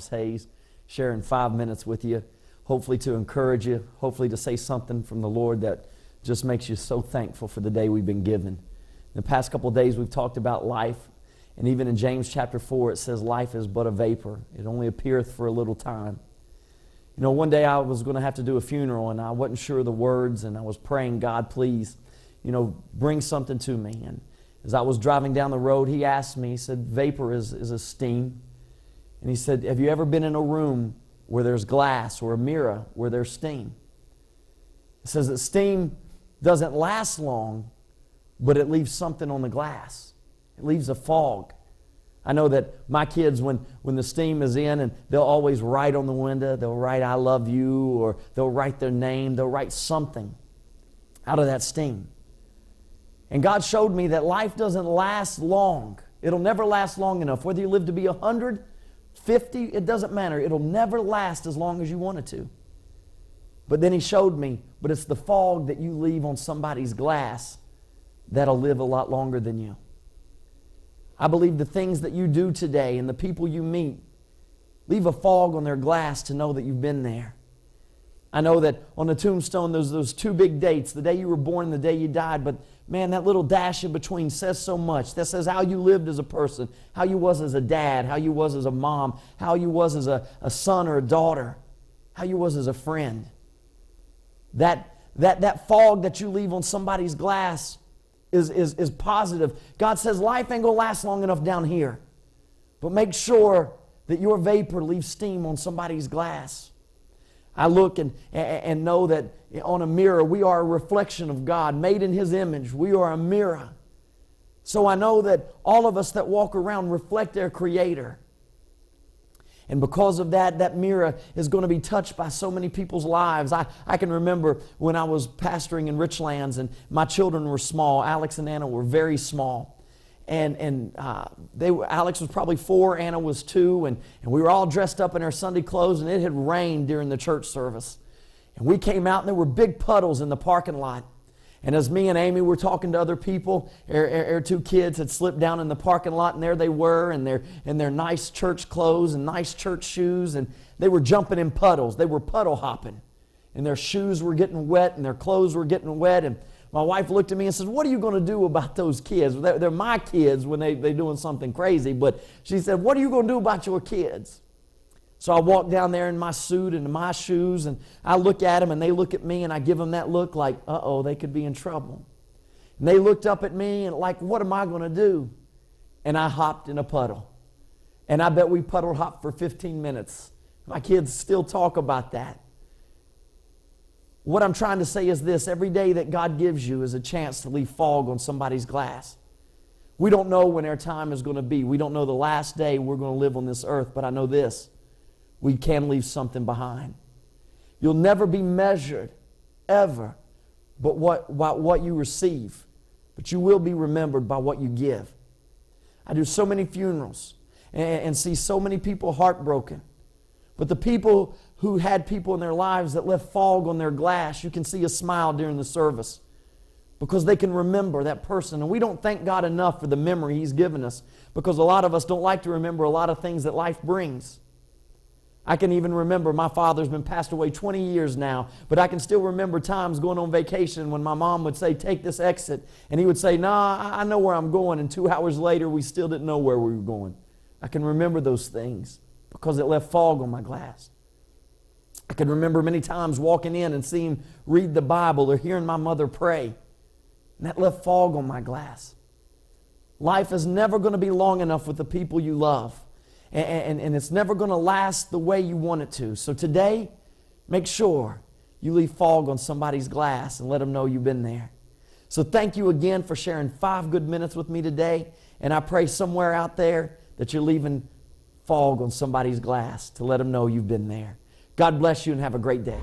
Hayes, sharing 5 minutes with you, hopefully to encourage you, hopefully to say something from the Lord that just makes you so thankful for the day we've been given. In the past couple of days, we've talked about life, and even in James chapter 4, it says life is but a vapor. It only appeareth for a little time. You know, one day I was going to have to do a funeral, and I wasn't sure of the words, and I was praying, God, please, bring something to me. And as I was driving down the road, he asked me, he said, vapor is a steam. And he said, have you ever been in a room where there's glass or a mirror where there's steam? It says that steam doesn't last long, but it leaves something on the glass. It leaves a fog. I know that my kids, when the steam is in, and they'll always write on the window, they'll write, I love you, or they'll write their name, they'll write something out of that steam. And God showed me that life doesn't last long. It'll never last long enough. Whether you live to be 100, 50, it doesn't matter. It'll never last as long as you want it to. But then he showed me, but it's the fog that you leave on somebody's glass that'll live a lot longer than you. I believe the things that you do today and the people you meet leave a fog on their glass to know that you've been there. I know that on the tombstone there's those two big dates, the day you were born and the day you died, but man, that little dash in between says so much. That says how you lived as a person, how you was as a dad, how you was as a mom, how you was as a son or a daughter, how you was as a friend. That fog that you leave on somebody's glass is positive. God says life ain't going to last long enough down here, but make sure that your vapor leaves steam on somebody's glass. I look and know that on a mirror, we are a reflection of God, made in His image. We are a mirror. So I know that all of us that walk around reflect their Creator. And because of that, that mirror is going to be touched by so many people's lives. I can remember when I was pastoring in Richlands and my children were small. Alex and Anna were very small. Alex was probably 4, Anna was 2, and we were all dressed up in our Sunday clothes, and it had rained during the church service. And we came out, and there were big puddles in the parking lot. And as me and Amy were talking to other people, our 2 kids had slipped down in the parking lot, and there they were in their nice church clothes and nice church shoes, and they were jumping in puddles. They were puddle hopping, and their shoes were getting wet, and their clothes were getting wet, and my wife looked at me and says, what are you going to do about those kids? They're my kids when they're doing something crazy, but she said, what are you going to do about your kids? So I walk down there in my suit and my shoes, and I look at them, and they look at me, and I give them that look like, uh-oh, they could be in trouble. And they looked up at me and like, what am I going to do? And I hopped in a puddle. And I bet we puddle hopped for 15 minutes. My kids still talk about that. What I'm trying to say is this: every day that God gives you is a chance to leave fog on somebody's glass. We don't know when our time is going to be. We don't know the last day we're going to live on this earth, but I know this: we can leave something behind. You'll never be measured, ever, by what you receive, but you will be remembered by what you give. I do so many funerals and see so many people heartbroken. But the people who had people in their lives that left fog on their glass, you can see a smile during the service because they can remember that person. And we don't thank God enough for the memory He's given us, because a lot of us don't like to remember a lot of things that life brings. I can even remember, my father's been passed away 20 years now, but I can still remember times going on vacation when my mom would say, take this exit, and he would say, nah, I know where I'm going, and 2 hours later we still didn't know where we were going. I can remember those things because it left fog on my glass. I can remember many times walking in and seeing him read the Bible or hearing my mother pray, and that left fog on my glass. Life is never going to be long enough with the people you love, and it's never going to last the way you want it to. So today, make sure you leave fog on somebody's glass and let them know you've been there. So thank you again for sharing 5 good minutes with me today, and I pray somewhere out there that you're leaving fog on somebody's glass to let them know you've been there. God bless you and have a great day.